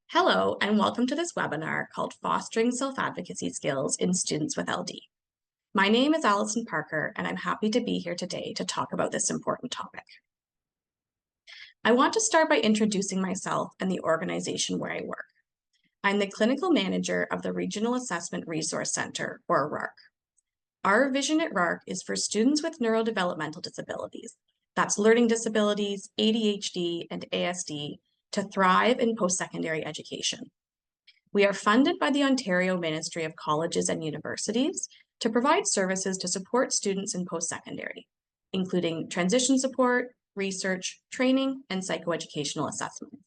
Hello, and welcome to this webinar called Fostering Self-Advocacy Skills in Students with LD. My name is Allison Parker, and I'm happy to be here today to talk about this important topic. I want to start by introducing myself and the organization where I work. I'm the clinical manager of the Regional Assessment Resource Center, or RARC. Our vision at RARC is for students with neurodevelopmental disabilities, that's learning disabilities, ADHD, and ASD, to thrive in post-secondary education. We are funded by the Ontario Ministry of Colleges and Universities to provide services to support students in post-secondary, including transition support, research, training, and psychoeducational assessments.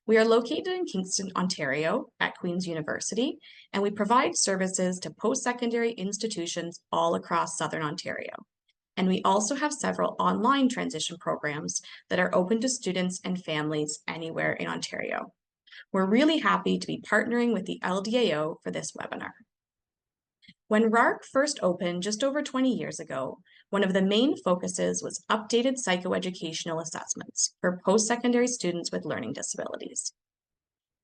We are located in Kingston, Ontario at Queen's University, and we provide services to post-secondary institutions all across Southern Ontario. And we also have several online transition programs that are open to students and families anywhere in Ontario. We're really happy to be partnering with the LDAO for this webinar. When RARC first opened just over 20 years ago, one of the main focuses was updated psychoeducational assessments for post-secondary students with learning disabilities.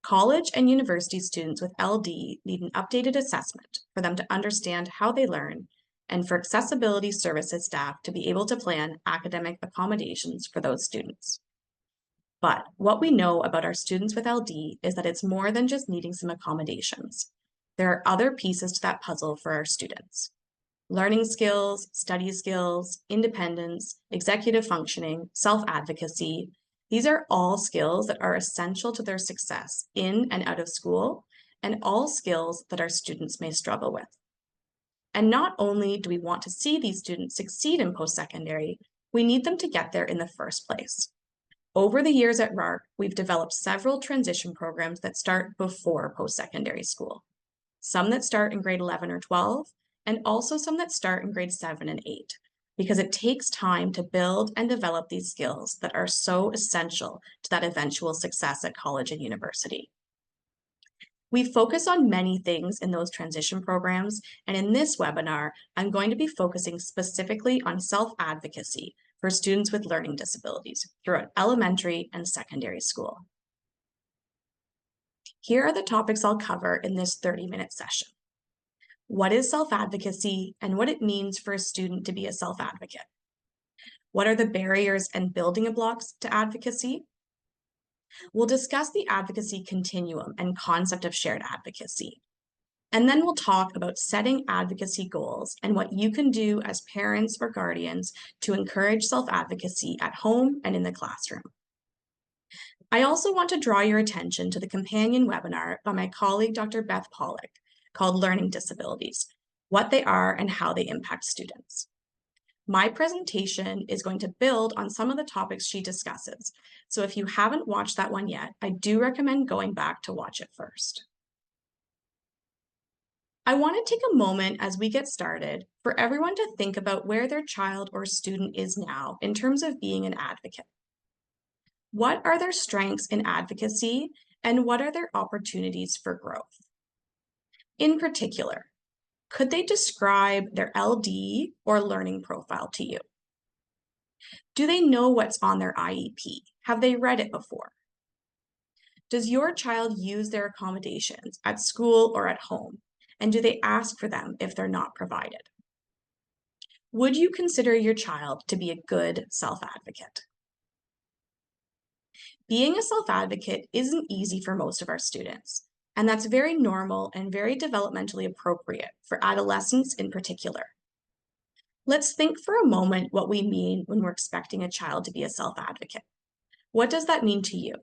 College and university students with LD need an updated assessment for them to understand how they learn and for accessibility services staff to be able to plan academic accommodations for those students. But what we know about our students with LD is that it's more than just needing some accommodations. There are other pieces to that puzzle for our students. Learning skills, study skills, independence, executive functioning, self-advocacy. These are all skills that are essential to their success in and out of school, and all skills that our students may struggle with. And not only do we want to see these students succeed in post-secondary, we need them to get there in the first place. Over the years at RARC, we've developed several transition programs that start before post-secondary school. Some that start in grade 11 or 12, and also some that start in grade 7 and 8, because it takes time to build and develop these skills that are so essential to that eventual success at college and university. We focus on many things in those transition programs, and in this webinar, I'm going to be focusing specifically on self-advocacy for students with learning disabilities throughout elementary and secondary school. Here are the topics I'll cover in this 30-minute session. What is self-advocacy and what it means for a student to be a self-advocate? What are the barriers and building blocks to advocacy? We'll discuss the advocacy continuum and concept of shared advocacy. And then we'll talk about setting advocacy goals and what you can do as parents or guardians to encourage self-advocacy at home and in the classroom. I also want to draw your attention to the companion webinar by my colleague, Dr. Beth Pollock, called Learning Disabilities, What They Are and How They Impact Students. My presentation is going to build on some of the topics she discusses, so if you haven't watched that one yet, I do recommend going back to watch it first. I want to take a moment as we get started for everyone to think about where their child or student is now in terms of being an advocate. What are their strengths in advocacy, and what are their opportunities for growth? In particular, could they describe their LD or learning profile to you? Do they know what's on their IEP? Have they read it before? Does your child use their accommodations at school or at home? And do they ask for them if they're not provided? Would you consider your child to be a good self-advocate? Being a self-advocate isn't easy for most of our students, and that's very normal and very developmentally appropriate for adolescents in particular. Let's think for a moment what we mean when we're expecting a child to be a self-advocate. What does that mean to you?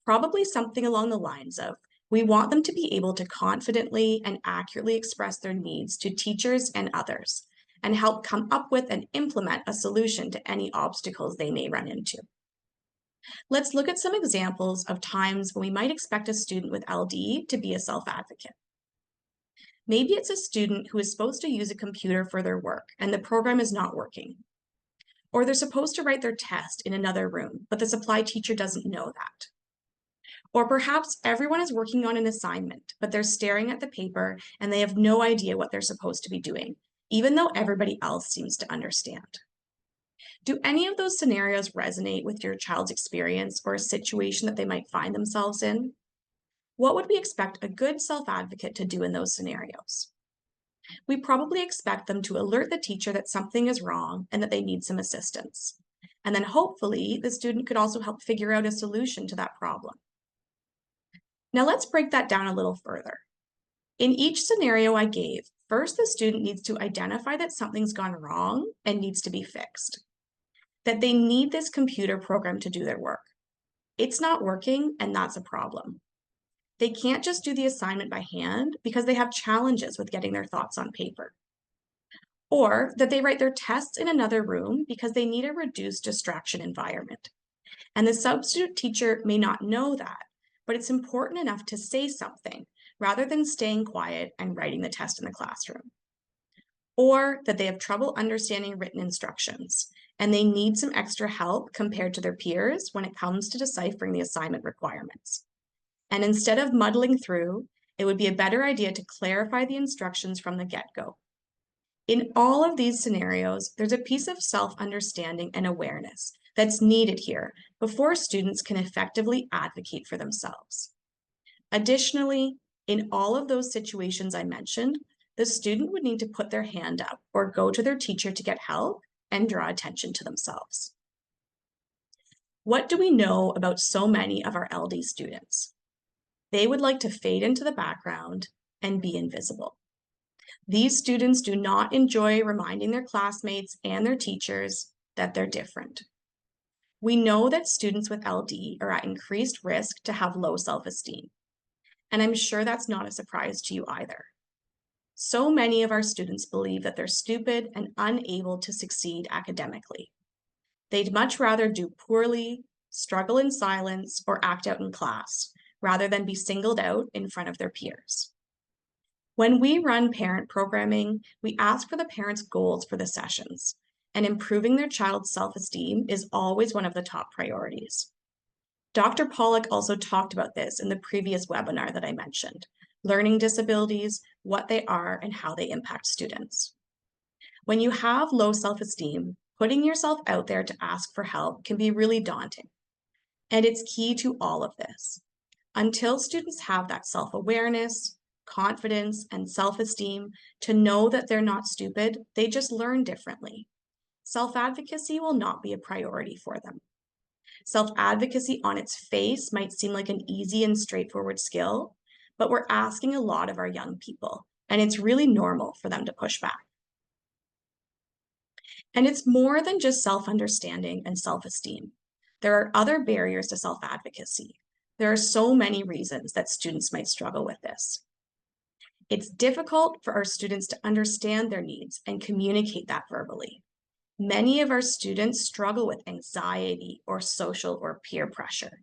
Probably something along the lines of, we want them to be able to confidently and accurately express their needs to teachers and others, and help come up with and implement a solution to any obstacles they may run into. Let's look at some examples of times when we might expect a student with LD to be a self-advocate. Maybe it's a student who is supposed to use a computer for their work and the program is not working. Or they're supposed to write their test in another room, but the supply teacher doesn't know that. Or perhaps everyone is working on an assignment, but they're staring at the paper and they have no idea what they're supposed to be doing, even though everybody else seems to understand. Do any of those scenarios resonate with your child's experience or a situation that they might find themselves in? What would we expect a good self-advocate to do in those scenarios? We probably expect them to alert the teacher that something is wrong and that they need some assistance. And then hopefully the student could also help figure out a solution to that problem. Now let's break that down a little further. In each scenario I gave, first the student needs to identify that something's gone wrong and needs to be fixed, that they need this computer program to do their work. It's not working, and that's a problem. They can't just do the assignment by hand because they have challenges with getting their thoughts on paper. Or that they write their tests in another room because they need a reduced distraction environment. And the substitute teacher may not know that, but it's important enough to say something rather than staying quiet and writing the test in the classroom. Or that they have trouble understanding written instructions and they need some extra help compared to their peers when it comes to deciphering the assignment requirements. And instead of muddling through, it would be a better idea to clarify the instructions from the get-go. In all of these scenarios, there's a piece of self-understanding and awareness that's needed here before students can effectively advocate for themselves. Additionally, in all of those situations I mentioned, the student would need to put their hand up or go to their teacher to get help and draw attention to themselves. What do we know about so many of our LD students? They would like to fade into the background and be invisible. These students do not enjoy reminding their classmates and their teachers that they're different. We know that students with LD are at increased risk to have low self-esteem, and I'm sure that's not a surprise to you either. So many of our students believe that they're stupid and unable to succeed academically. They'd much rather do poorly, struggle in silence, or act out in class, rather than be singled out in front of their peers. When we run parent programming, we ask for the parents' goals for the sessions, and improving their child's self-esteem is always one of the top priorities. Dr. Pollack also talked about this in the previous webinar that I mentioned, learning disabilities, what they are, and how they impact students. When you have low self-esteem, putting yourself out there to ask for help can be really daunting, and it's key to all of this. Until students have that self-awareness, confidence, and self-esteem to know that they're not stupid, they just learn differently. Self-advocacy will not be a priority for them. Self-advocacy on its face might seem like an easy and straightforward skill, but we're asking a lot of our young people, and it's really normal for them to push back. And it's more than just self-understanding and self-esteem. There are other barriers to self-advocacy. There are so many reasons that students might struggle with this. It's difficult for our students to understand their needs and communicate that verbally. Many of our students struggle with anxiety or social or peer pressure.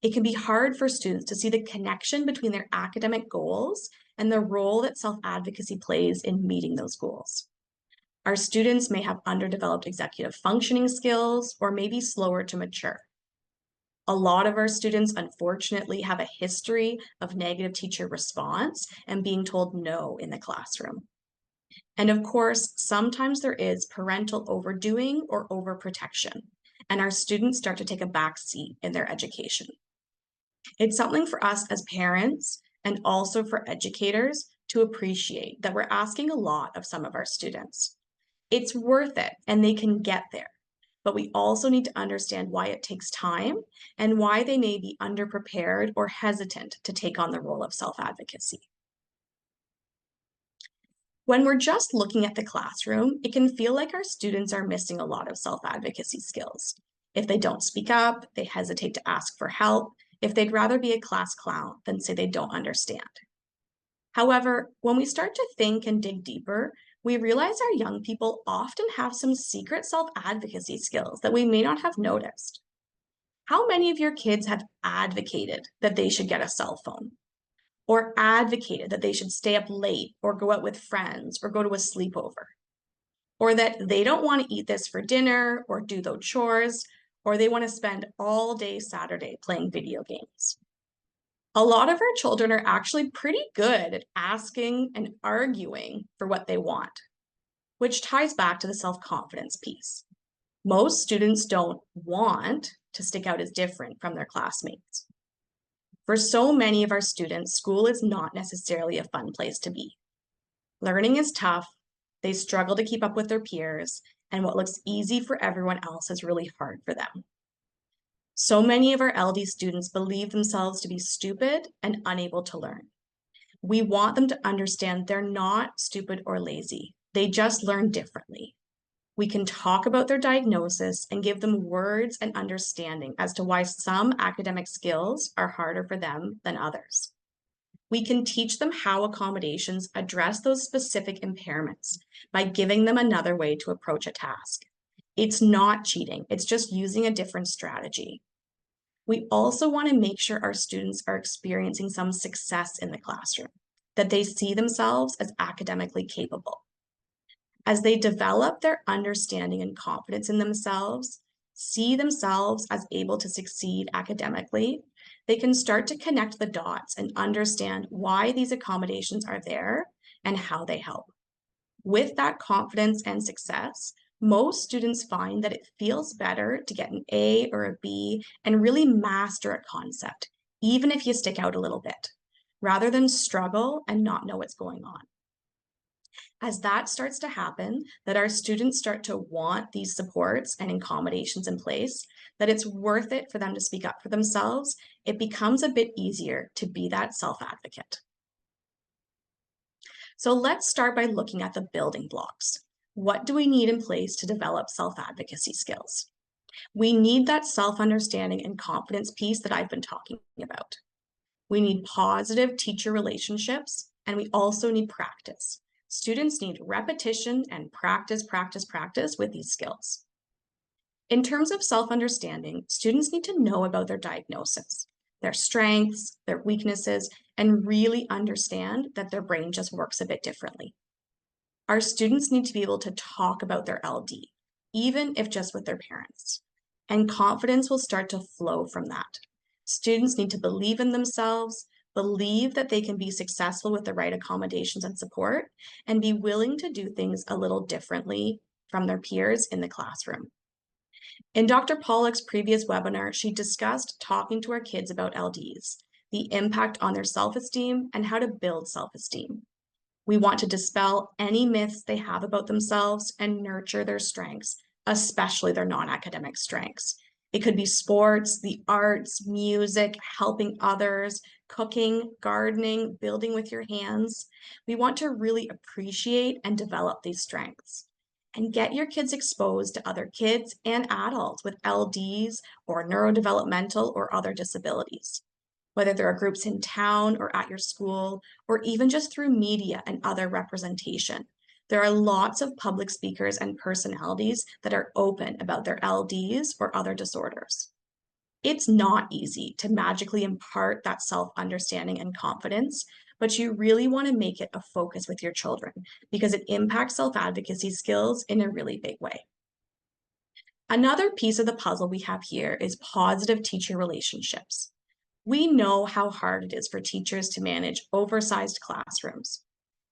It can be hard for students to see the connection between their academic goals and the role that self-advocacy plays in meeting those goals. Our students may have underdeveloped executive functioning skills or may be slower to mature. A lot of our students, unfortunately, have a history of negative teacher response and being told no in the classroom. And of course, sometimes there is parental overdoing or overprotection, and our students start to take a back seat in their education. It's something for us as parents and also for educators to appreciate that we're asking a lot of some of our students. It's worth it, and they can get there. But we also need to understand why it takes time and why they may be underprepared or hesitant to take on the role of self-advocacy. When we're just looking at the classroom, it can feel like our students are missing a lot of self-advocacy skills. If they don't speak up, they hesitate to ask for help, if they'd rather be a class clown than say they don't understand. However, when we start to think and dig deeper, we realize our young people often have some secret self-advocacy skills that we may not have noticed. How many of your kids have advocated that they should get a cell phone? Or advocated that they should stay up late or go out with friends or go to a sleepover? Or that they don't want to eat this for dinner or do those chores, or they want to spend all day Saturday playing video games? A lot of our children are actually pretty good at asking and arguing for what they want, which ties back to the self-confidence piece. Most students don't want to stick out as different from their classmates. For so many of our students, school is not necessarily a fun place to be. Learning is tough, they struggle to keep up with their peers, and what looks easy for everyone else is really hard for them. So many of our LD students believe themselves to be stupid and unable to learn. We want them to understand they're not stupid or lazy. They just learn differently. We can talk about their diagnosis and give them words and understanding as to why some academic skills are harder for them than others. We can teach them how accommodations address those specific impairments by giving them another way to approach a task. It's not cheating, it's just using a different strategy. We also want to make sure our students are experiencing some success in the classroom, that they see themselves as academically capable. As they develop their understanding and confidence in themselves, see themselves as able to succeed academically, they can start to connect the dots and understand why these accommodations are there and how they help. With that confidence and success, most students find that it feels better to get an A or a B and really master a concept, even if you stick out a little bit, rather than struggle and not know what's going on. As that starts to happen, that our students start to want these supports and accommodations in place, that it's worth it for them to speak up for themselves, it becomes a bit easier to be that self-advocate. So let's start by looking at the building blocks. What do we need in place to develop self-advocacy skills? We need that self-understanding and confidence piece that I've been talking about. We need positive teacher relationships, and we also need practice. Students need repetition and practice with these skills. In terms of self-understanding, students need to know about their diagnosis, their strengths, their weaknesses, and really understand that their brain just works a bit differently. Our students need to be able to talk about their LD, even if just with their parents, and confidence will start to flow from that. Students need to believe in themselves, believe that they can be successful with the right accommodations and support, and be willing to do things a little differently from their peers in the classroom. In Dr. Pollock's previous webinar, she discussed talking to our kids about LDs, the impact on their self-esteem, and how to build self-esteem. We want to dispel any myths they have about themselves and nurture their strengths, especially their non-academic strengths. It could be sports, the arts, music, helping others, cooking, gardening, building with your hands. We want to really appreciate and develop these strengths. And get your kids exposed to other kids and adults with LDs or neurodevelopmental or other disabilities. Whether there are groups in town or at your school, or even just through media and other representation. There are lots of public speakers and personalities that are open about their LDs or other disorders. It's not easy to magically impart that self-understanding and confidence, but you really want to make it a focus with your children because it impacts self-advocacy skills in a really big way. Another piece of the puzzle we have here is positive teacher relationships. We know how hard it is for teachers to manage oversized classrooms.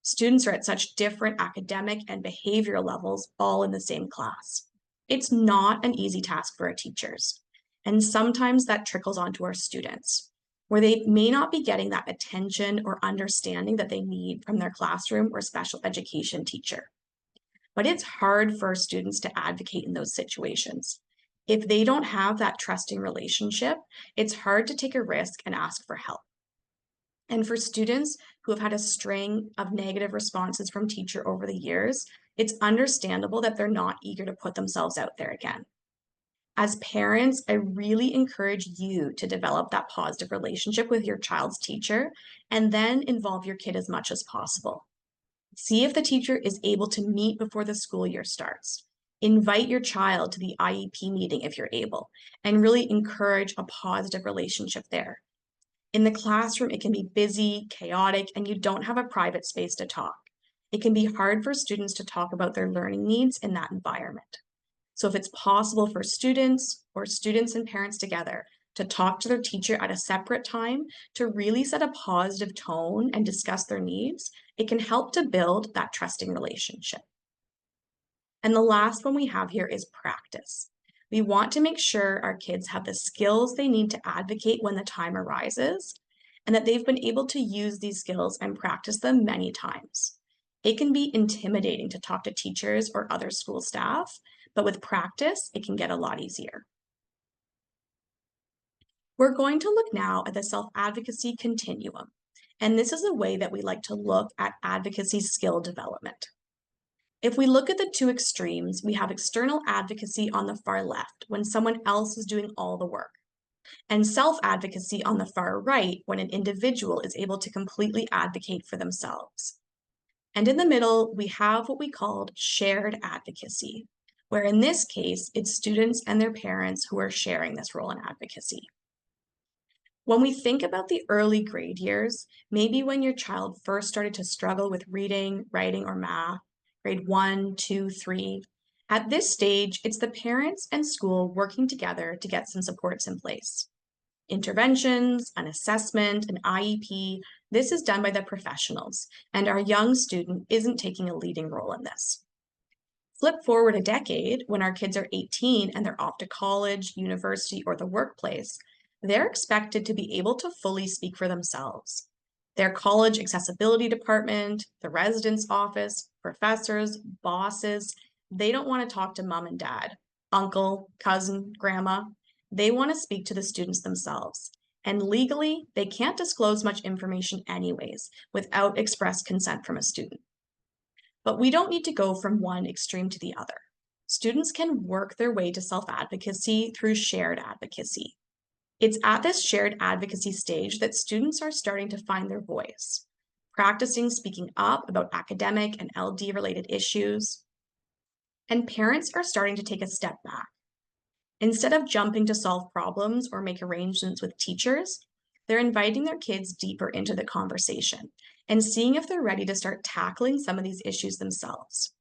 Students are at such different academic and behavioral levels all in the same class. It's not an easy task for our teachers. And sometimes that trickles onto our students, where they may not be getting that attention or understanding that they need from their classroom or special education teacher. But it's hard for students to advocate in those situations. If they don't have that trusting relationship, it's hard to take a risk and ask for help. And for students who have had a string of negative responses from teacher over the years, it's understandable that they're not eager to put themselves out there again. As parents, I really encourage you to develop that positive relationship with your child's teacher and then involve your kid as much as possible. See if the teacher is able to meet before the school year starts. Invite your child to the IEP meeting if you're able, and really encourage a positive relationship there. In the classroom, it can be busy, chaotic, and you don't have a private space to talk. It can be hard for students to talk about their learning needs in that environment. So if it's possible for students or students and parents together to talk to their teacher at a separate time to really set a positive tone and discuss their needs, it can help to build that trusting relationship. And the last one we have here is practice. We want to make sure our kids have the skills they need to advocate when the time arises, and that they've been able to use these skills and practice them many times. It can be intimidating to talk to teachers or other school staff, but with practice, it can get a lot easier. We're going to look now at the self-advocacy continuum, and this is a way that we like to look at advocacy skill development. If we look at the two extremes, we have external advocacy on the far left, when someone else is doing all the work, and self-advocacy on the far right, when an individual is able to completely advocate for themselves. And in the middle, we have what we called shared advocacy, where in this case, it's students and their parents who are sharing this role in advocacy. When we think about the early grade years, maybe when your child first started to struggle with reading, writing, or math, grade 1, 2, 3, at this stage, it's the parents and school working together to get some supports in place. Interventions, an assessment, an IEP, this is done by the professionals, and our young student isn't taking a leading role in this. Flip forward a decade, when our kids are 18 and they're off to college, university, or the workplace, they're expected to be able to fully speak for themselves. Their college accessibility department, the residence office, professors, bosses, they don't want to talk to mom and dad, uncle, cousin, grandma. They want to speak to the students themselves. And legally, they can't disclose much information anyways without express consent from a student. But we don't need to go from one extreme to the other. Students can work their way to self-advocacy through shared advocacy. It's at this shared advocacy stage that students are starting to find their voice, practicing speaking up about academic and LD-related issues, and parents are starting to take a step back. Instead of jumping to solve problems or make arrangements with teachers, they're inviting their kids deeper into the conversation and seeing if they're ready to start tackling some of these issues themselves.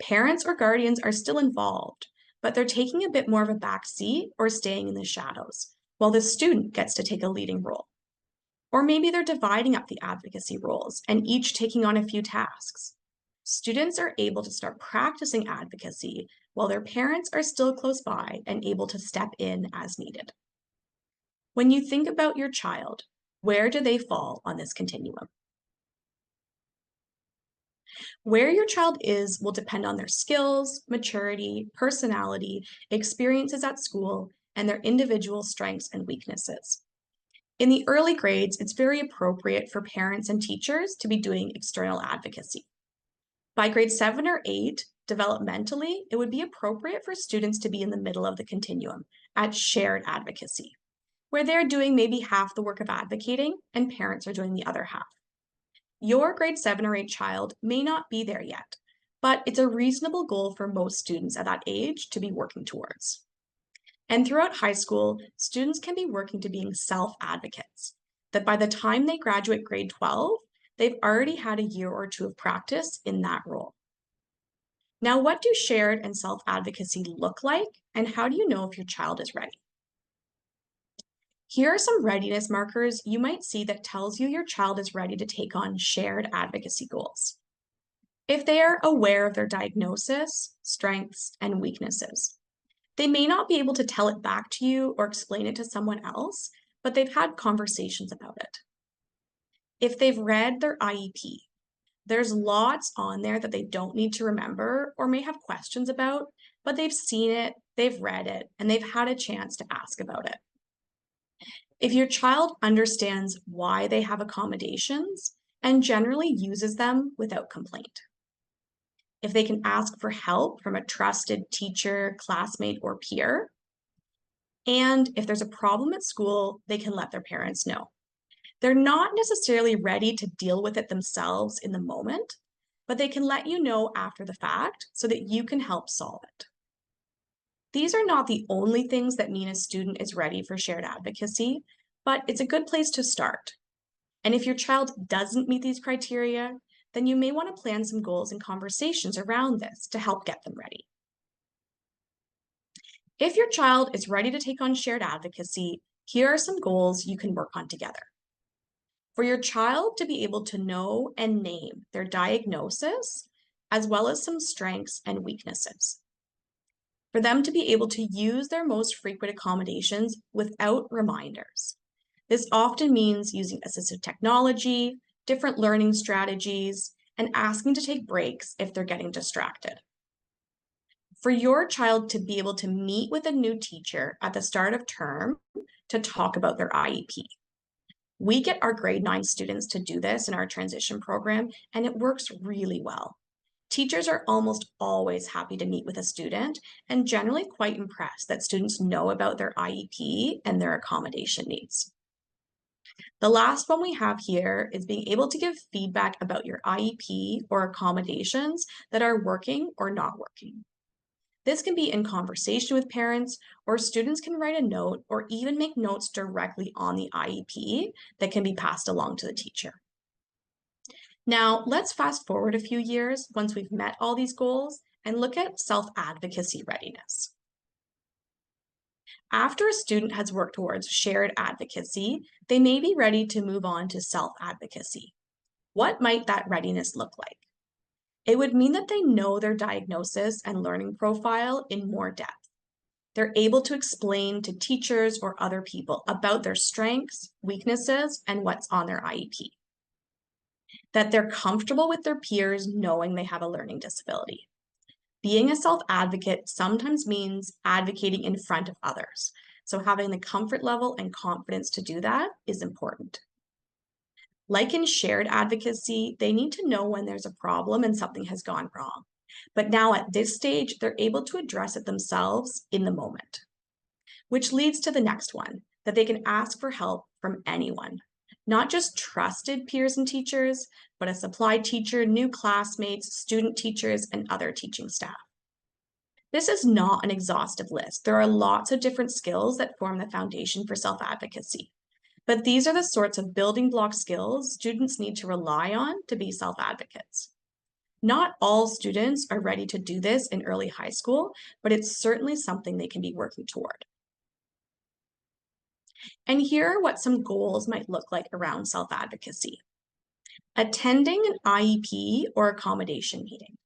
Parents or guardians are still involved, but they're taking a bit more of a back seat or staying in the shadows, while the student gets to take a leading role. Or maybe they're dividing up the advocacy roles and each taking on a few tasks. Students are able to start practicing advocacy while their parents are still close by and able to step in as needed. When you think about your child, where do they fall on this continuum? Where your child is will depend on their skills, maturity, personality, experiences at school, and their individual strengths and weaknesses. In the early grades, it's very appropriate for parents and teachers to be doing external advocacy. By grade 7 or 8, developmentally, it would be appropriate for students to be in the middle of the continuum at shared advocacy, where they're doing maybe half the work of advocating and parents are doing the other half. Your grade 7 or 8 child may not be there yet, but it's a reasonable goal for most students at that age to be working towards. And throughout high school, students can be working to being self-advocates, that by the time they graduate grade 12, they've already had a year or two of practice in that role. Now, what do shared and self-advocacy look like, and how do you know if your child is ready? Here are some readiness markers you might see that tells you your child is ready to take on shared advocacy goals. If they are aware of their diagnosis, strengths, and weaknesses. They may not be able to tell it back to you or explain it to someone else, but they've had conversations about it. If they've read their IEP, there's lots on there that they don't need to remember or may have questions about, but they've seen it, they've read it, and they've had a chance to ask about it. If your child understands why they have accommodations and generally uses them without complaint. If they can ask for help from a trusted teacher, classmate, or peer. And if there's a problem at school, they can let their parents know. They're not necessarily ready to deal with it themselves in the moment, but they can let you know after the fact so that you can help solve it. These are not the only things that mean a student is ready for shared advocacy, but it's a good place to start. And if your child doesn't meet these criteria, then you may want to plan some goals and conversations around this to help get them ready. If your child is ready to take on shared advocacy, here are some goals you can work on together. For your child to be able to know and name their diagnosis, as well as some strengths and weaknesses. For them to be able to use their most frequent accommodations without reminders. This often means using assistive technology, different learning strategies, and asking to take breaks if they're getting distracted. For your child to be able to meet with a new teacher at the start of term to talk about their IEP. We get our grade 9 students to do this in our transition program, and it works really well. Teachers are almost always happy to meet with a student and generally quite impressed that students know about their IEP and their accommodation needs. The last one we have here is being able to give feedback about your IEP or accommodations that are working or not working. This can be in conversation with parents, or students can write a note or even make notes directly on the IEP that can be passed along to the teacher. Now, let's fast forward a few years once we've met all these goals and look at self-advocacy readiness. After a student has worked towards shared advocacy, they may be ready to move on to self-advocacy. What might that readiness look like? It would mean that they know their diagnosis and learning profile in more depth. They're able to explain to teachers or other people about their strengths, weaknesses, and what's on their IEP. That they're comfortable with their peers knowing they have a learning disability. Being a self-advocate sometimes means advocating in front of others. So having the comfort level and confidence to do that is important. Like in shared advocacy, they need to know when there's a problem and something has gone wrong. But now at this stage, they're able to address it themselves in the moment. Which leads to the next one, that they can ask for help from anyone. Not just trusted peers and teachers, but a supply teacher, new classmates, student teachers, and other teaching staff. This is not an exhaustive list. There are lots of different skills that form the foundation for self-advocacy. But these are the sorts of building block skills students need to rely on to be self-advocates. Not all students are ready to do this in early high school, but it's certainly something they can be working toward. And here are what some goals might look like around self-advocacy. Attending an IEP or accommodation meeting.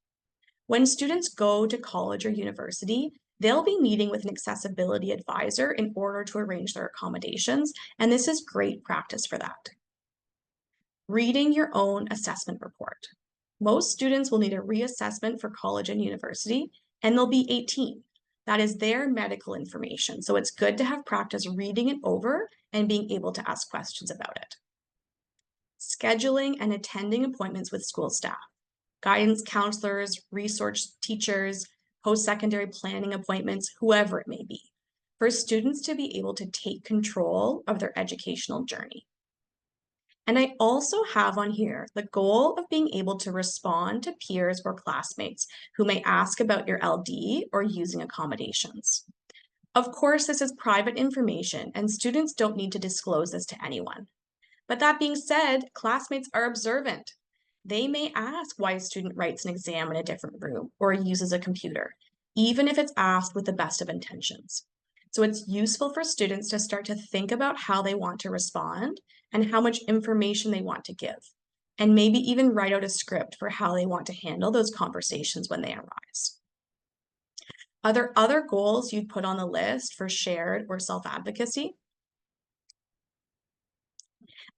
When students go to college or university, they'll be meeting with an accessibility advisor in order to arrange their accommodations, and this is great practice for that. Reading your own assessment report. Most students will need a reassessment for college and university, and they'll be 18. That is their medical information, so it's good to have practice reading it over and being able to ask questions about it. Scheduling and attending appointments with school staff. Guidance counselors, resource teachers, post-secondary planning appointments, whoever it may be, for students to be able to take control of their educational journey. And I also have on here the goal of being able to respond to peers or classmates who may ask about your LD or using accommodations. Of course, this is private information and students don't need to disclose this to anyone. But that being said, classmates are observant. They may ask why a student writes an exam in a different room or uses a computer, even if it's asked with the best of intentions. So it's useful for students to start to think about how they want to respond and how much information they want to give, and maybe even write out a script for how they want to handle those conversations when they arise. Are there other goals you'd put on the list for shared or self-advocacy?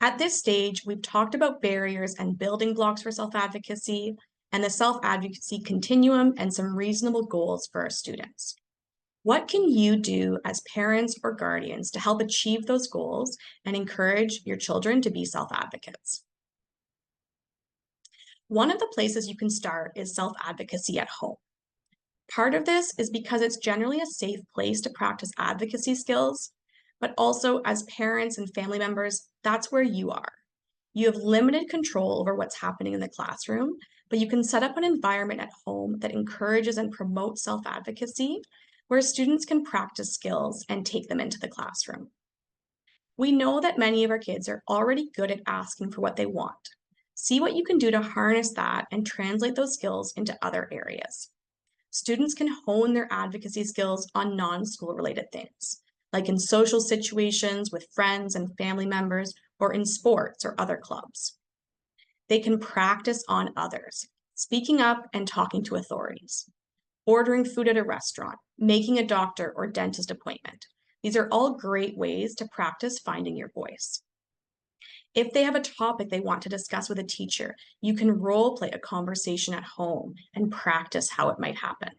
At this stage, we've talked about barriers and building blocks for self-advocacy and the self-advocacy continuum and some reasonable goals for our students. What can you do as parents or guardians to help achieve those goals and encourage your children to be self-advocates? One of the places you can start is self-advocacy at home. Part of this is because it's generally a safe place to practice advocacy skills, but also as parents and family members, that's where you are. You have limited control over what's happening in the classroom, but you can set up an environment at home that encourages and promotes self-advocacy, where students can practice skills and take them into the classroom. We know that many of our kids are already good at asking for what they want. See what you can do to harness that and translate those skills into other areas. Students can hone their advocacy skills on non-school related things, like in social situations with friends and family members, or in sports or other clubs. They can practice on others, speaking up and talking to authorities, ordering food at a restaurant, making a doctor or dentist appointment, These are all great ways to practice finding your voice. If they have a topic they want to discuss with a teacher, you can role play a conversation at home and practice how it might happen.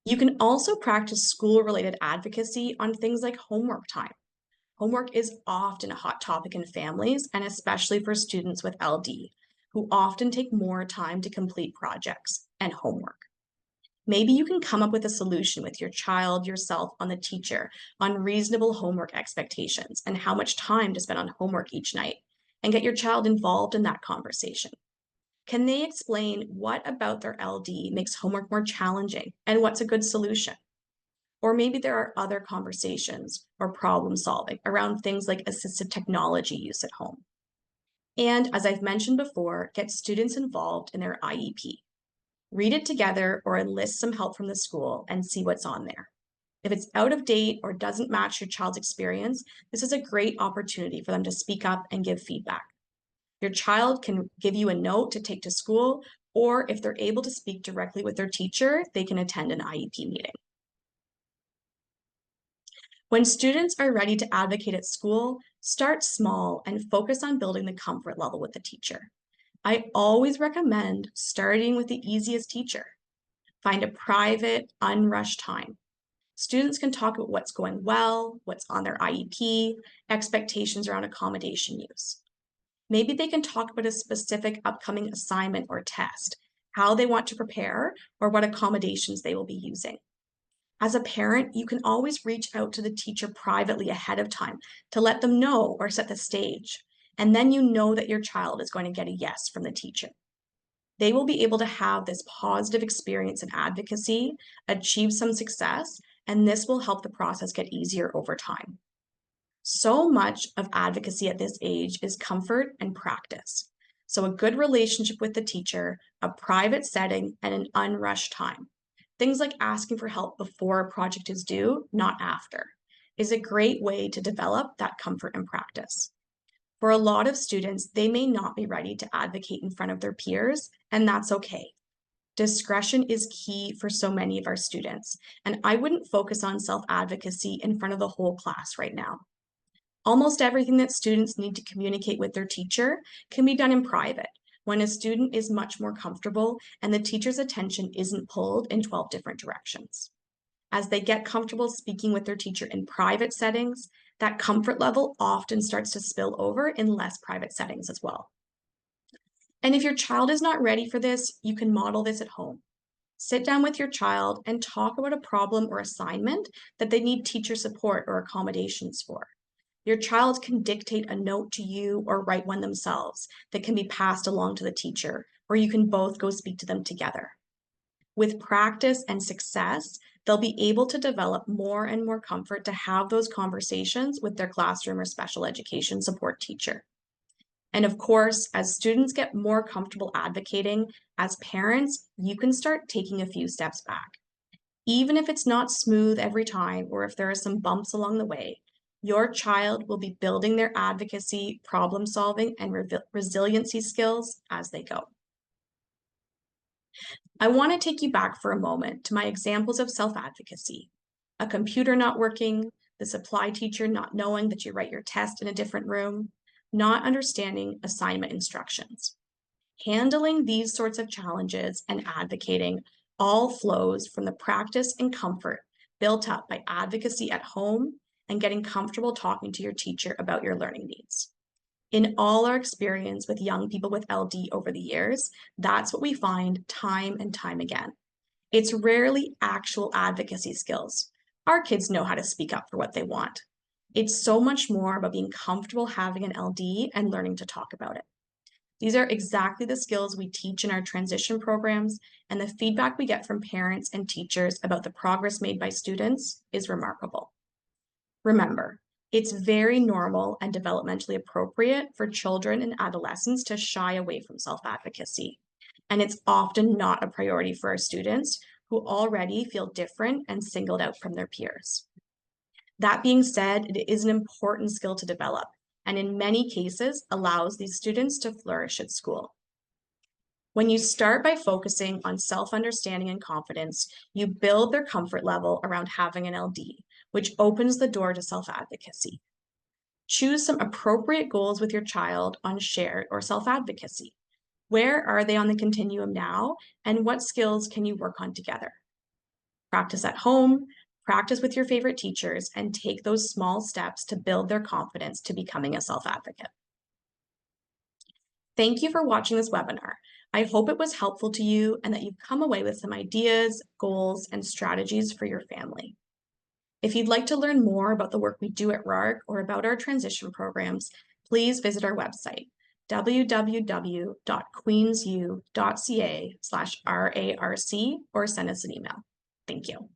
You can also practice school-related advocacy on things like homework time. Homework is often a hot topic in families, and especially for students with LD, who often take more time to complete projects and homework. Maybe you can come up with a solution with your child, yourself, on the teacher on reasonable homework expectations and how much time to spend on homework each night, and get your child involved in that conversation. Can they explain what about their LD makes homework more challenging and what's a good solution? Or maybe there are other conversations or problem solving around things like assistive technology use at home. And as I've mentioned before, get students involved in their IEP. Read it together or enlist some help from the school and see what's on there. If it's out of date or doesn't match your child's experience, this is a great opportunity for them to speak up and give feedback. Your child can give you a note to take to school, or if they're able to speak directly with their teacher, they can attend an IEP meeting. When students are ready to advocate at school, start small and focus on building the comfort level with the teacher. I always recommend starting with the easiest teacher. Find a private, unrushed time. Students can talk about what's going well, what's on their IEP, expectations around accommodation use. Maybe they can talk about a specific upcoming assignment or test, how they want to prepare, or what accommodations they will be using. As a parent, you can always reach out to the teacher privately ahead of time to let them know or set the stage. And then you know that your child is going to get a yes from the teacher. They will be able to have this positive experience in advocacy, achieve some success, and this will help the process get easier over time. So much of advocacy at this age is comfort and practice. So a good relationship with the teacher, a private setting, and an unrushed time. Things like asking for help before a project is due, not after, is a great way to develop that comfort and practice. For a lot of students, they may not be ready to advocate in front of their peers, and that's okay. Discretion is key for so many of our students, and I wouldn't focus on self-advocacy in front of the whole class right now. Almost everything that students need to communicate with their teacher can be done in private, when a student is much more comfortable and the teacher's attention isn't pulled in 12 different directions. As they get comfortable speaking with their teacher in private settings, that comfort level often starts to spill over in less private settings as well. And if your child is not ready for this, you can model this at home. Sit down with your child and talk about a problem or assignment that they need teacher support or accommodations for. Your child can dictate a note to you or write one themselves that can be passed along to the teacher, or you can both go speak to them together. With practice and success, they'll be able to develop more and more comfort to have those conversations with their classroom or special education support teacher. And of course, as students get more comfortable advocating, as parents, you can start taking a few steps back. Even if it's not smooth every time, or if there are some bumps along the way, your child will be building their advocacy, problem solving, and resiliency skills as they go. I want to take you back for a moment to my examples of self-advocacy. A computer not working, the supply teacher not knowing that you write your test in a different room, not understanding assignment instructions. Handling these sorts of challenges and advocating all flows from the practice and comfort built up by advocacy at home and getting comfortable talking to your teacher about your learning needs. In all our experience with young people with LD over the years, that's what we find time and time again. It's rarely actual advocacy skills. Our kids know how to speak up for what they want. It's so much more about being comfortable having an LD and learning to talk about it. These are exactly the skills we teach in our transition programs, and the feedback we get from parents and teachers about the progress made by students is remarkable. Remember, it's very normal and developmentally appropriate for children and adolescents to shy away from self-advocacy, and it's often not a priority for our students who already feel different and singled out from their peers. That being said, it is an important skill to develop, and in many cases allows these students to flourish at school. When you start by focusing on self-understanding and confidence, you build their comfort level around having an LD, which opens the door to self-advocacy. Choose some appropriate goals with your child on shared or self-advocacy. Where are they on the continuum now, and what skills can you work on together? Practice at home, practice with your favorite teachers, and take those small steps to build their confidence to becoming a self-advocate. Thank you for watching this webinar. I hope it was helpful to you and that you've come away with some ideas, goals, and strategies for your family. If you'd like to learn more about the work we do at RARC or about our transition programs, please visit our website, www.queensu.ca/RARC, or send us an email. Thank you.